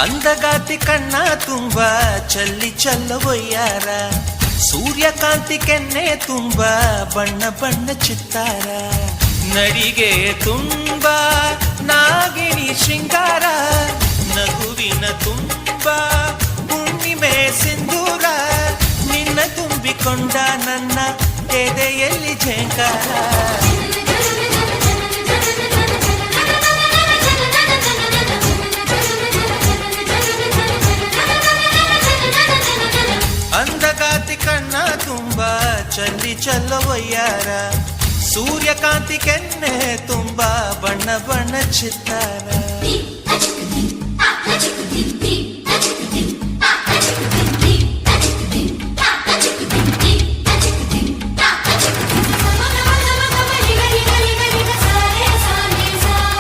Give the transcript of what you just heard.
ಅಂದಗಾತಿ ಕಣ್ಣ ತುಂಬ ಚಲ್ಲಿ ಚಲ್ಲವೊಯ್ಯಾರ, ಸೂರ್ಯಕಾಂತಿ ಕೆನ್ನೆ ತುಂಬ ಬಣ್ಣ ಬಣ್ಣ ಚಿತ್ತಾರ, ನಡಿಗೆ ತುಂಬ ನಾಗಿಣಿ ಶೃಂಗಾರ, ನಗುವಿನ ತುಂಬ ಹುಣ್ಣಿಮೆ ಸಿಂಧೂರ, ನಿನ್ನ ತುಂಬಿಕೊಂಡ ನನ್ನ ಎದೆಯಲ್ಲಿ ಝೇಂಕಾರ. ಅಂದಗಾತಿ ಕಣ್ಣ ತುಂಬ ಚಲ್ಲಿ ಚಲ್ಲವೊಯ್ಯಾರ, ಸೂರ್ಯಕಾಂತಿ ಕೆನ್ನೆ ತುಂಬ ಬಣ್ಣ ಬಣ್ಣ ಚಿತ್ತಾರ.